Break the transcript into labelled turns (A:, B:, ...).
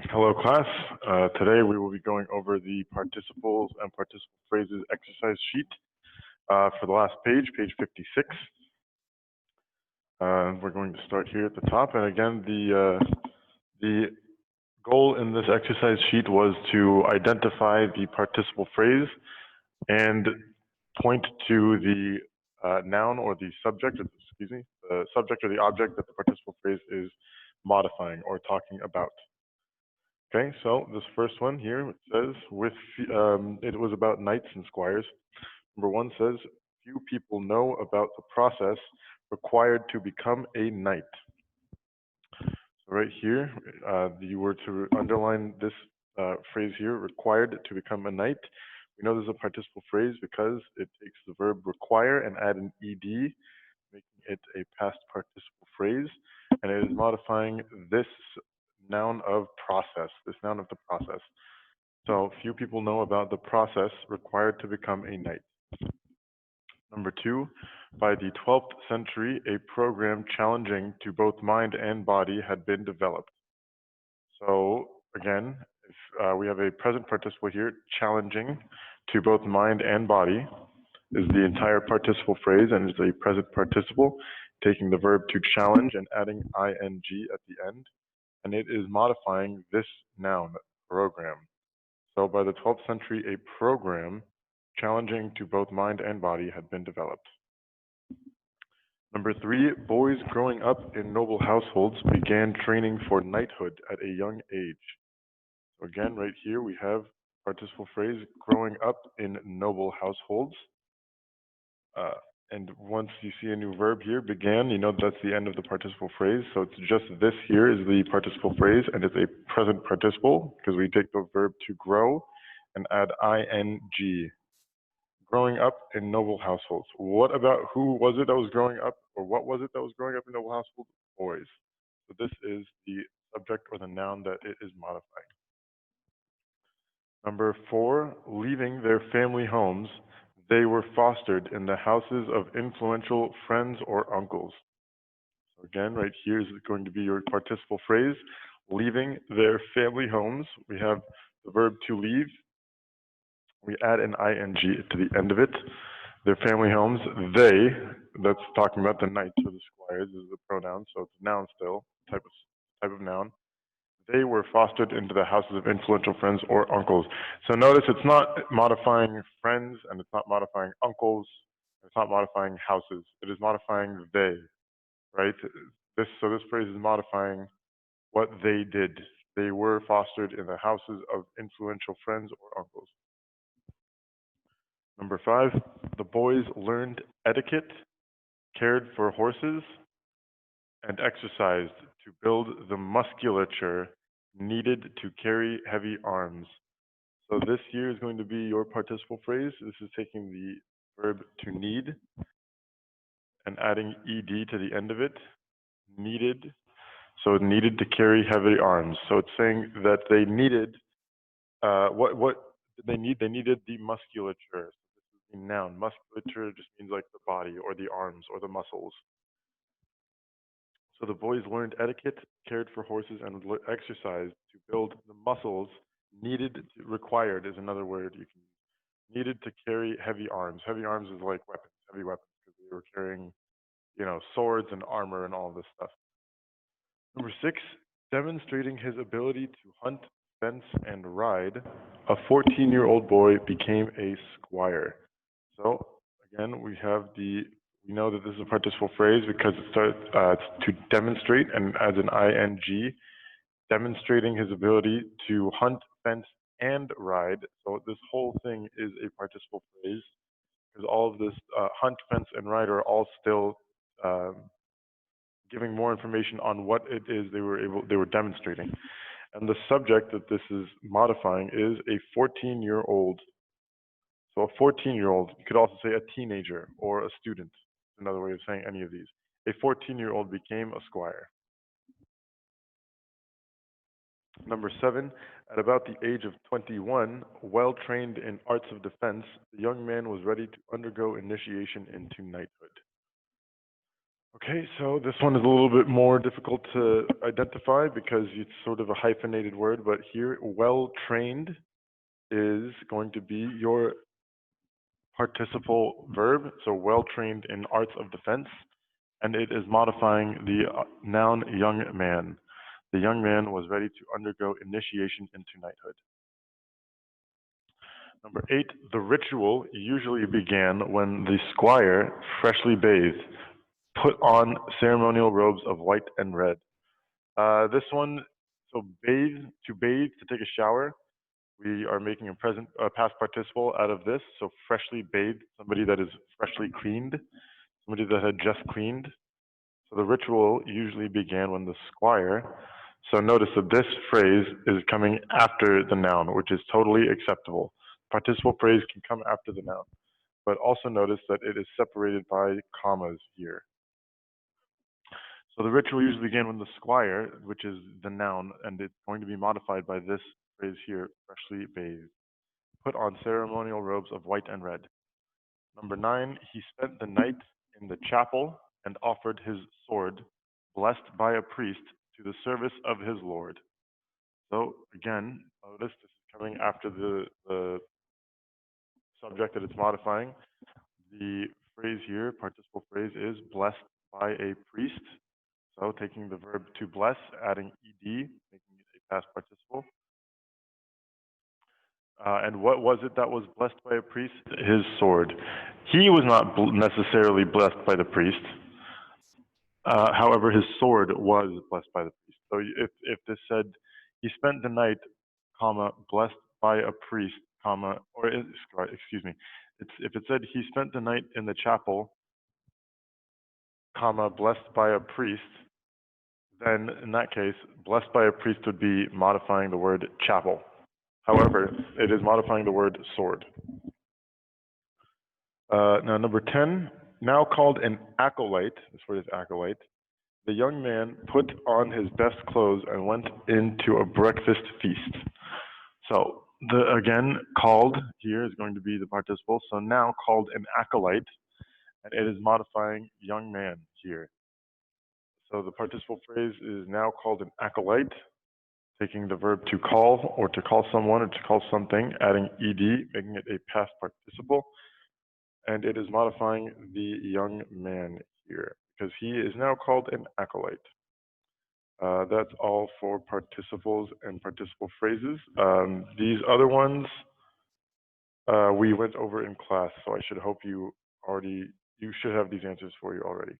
A: Hello, class. Today we will be going over the participles and participle phrases exercise sheet for the last page, page 56. We're going to start here at the top. And again, the goal in this exercise sheet was to identify the participle phrase and point to the noun or the subject, the subject or the object that the participle phrase is modifying or talking about. Okay, so this first one here, it says, it was about knights and squires. Number one says, few people know about the process required to become a knight. So right here, you were to underline this phrase here, required to become a knight. We know this is a participle phrase because it takes the verb require and add an ed, making it a past participle phrase, and it is modifying this noun of process, this noun of the process. So few people know about the process required to become a knight. Number two, by the 12th century, a program challenging to both mind and body had been developed. So again, if we have a present participle here, challenging to both mind and body is the entire participle phrase, and it's a present participle, taking the verb to challenge and adding ing at the end. And it is modifying this noun, program. So by the 12th century, a program challenging to both mind and body had been developed. Number three, boys growing up in noble households began training for knighthood at a young age. So again, right here we have participle phrase, growing up in noble households. And once you see a new verb here, began, you know that's the end of the participle phrase. So it's just this here is the participle phrase, and it's a present participle because we take the verb to grow and add ing. Growing up in noble households. What about who was it that was growing up, or what was it that was growing up in noble households? Boys. So this is the subject or the noun that it is modifying. Number four, leaving their family homes, they were fostered in the houses of influential friends or uncles. So again, right here is going to be your participle phrase, leaving their family homes. We have the verb to leave. We add an ing to the end of it. Their family homes, they, that's talking about the knights or the squires, is the pronoun, so it's a noun still, type of noun. They were fostered into the houses of influential friends or uncles. So notice it's not modifying friends, and it's not modifying uncles, it's not modifying houses. It is modifying they, right? So this phrase is modifying what they did. They were fostered in the houses of influential friends or uncles. Number five, the boys learned etiquette, cared for horses, and exercised to build the musculature needed to carry heavy arms. So this here is going to be your participle phrase. This is taking the verb to need and adding ed to the end of it. Needed. So it needed to carry heavy arms. So it's saying that they needed, what did they need? They needed the musculature. So this is the noun. Musculature just means like the body or the arms or the muscles. So the boys learned etiquette, cared for horses, and exercised to build the muscles required is another word you can use. Needed to carry heavy arms. Heavy arms is like weapons, heavy weapons, because they were carrying, swords and armor and all this stuff. Number six, demonstrating his ability to hunt, fence, and ride, a 14-year-old boy became a squire. So again, we know that this is a participle phrase because it starts to demonstrate and adds an ing, demonstrating his ability to hunt, fence, and ride. So this whole thing is a participle phrase because all of this hunt, fence, and ride are all still giving more information on what it is they were demonstrating. And the subject that this is modifying is a 14-year-old. So a 14-year-old, you could also say a teenager or a student. Another way of saying any of these. A 14-year-old became a squire. Number seven, at about the age of 21, well trained in arts of defense, the young man was ready to undergo initiation into knighthood. Okay, so this one is a little bit more difficult to identify because it's sort of a hyphenated word, but here, well-trained is going to be your participle verb, so well-trained in arts of defense, and it is modifying the noun young man. The young man was ready to undergo initiation into knighthood. Number 8, the ritual usually began when the squire, freshly bathed, put on ceremonial robes of white and red. This one, so bathe, to take a shower. We are making a past participle out of this. So freshly bathed, somebody that is freshly cleaned, somebody that had just cleaned. So the ritual usually began when the squire. So notice that this phrase is coming after the noun, which is totally acceptable. Participle phrase can come after the noun, but also notice that it is separated by commas here. So the ritual usually began when the squire, which is the noun, and it's going to be modified by this phrase here, freshly bathed, put on ceremonial robes of white and red. Number 9, he spent the night in the chapel and offered his sword, blessed by a priest, to the service of his lord. So again, notice this is coming after the subject that it's modifying. The phrase here, participle phrase, is blessed by a priest. So taking the verb to bless, adding ed, making it a past participle. And what was it that was blessed by a priest? His sword. He was not necessarily blessed by the priest. However, his sword was blessed by the priest. So if this said, he spent the night, comma, blessed by a priest, comma, excuse me, if it said he spent the night in the chapel, comma, blessed by a priest, then in that case, blessed by a priest would be modifying the word chapel. However, it is modifying the word sword. Now, number 10, now called an acolyte, this word is acolyte, the young man put on his best clothes and went into a breakfast feast. So, again, called here is going to be the participle. So now called an acolyte, and it is modifying young man here. So the participle phrase is now called an acolyte, taking the verb to call or to call someone or to call something, adding ed, making it a past participle. And it is modifying the young man here because he is now called an acolyte. That's all for participles and participle phrases. These other ones we went over in class, so I should hope you should have these answers for you already.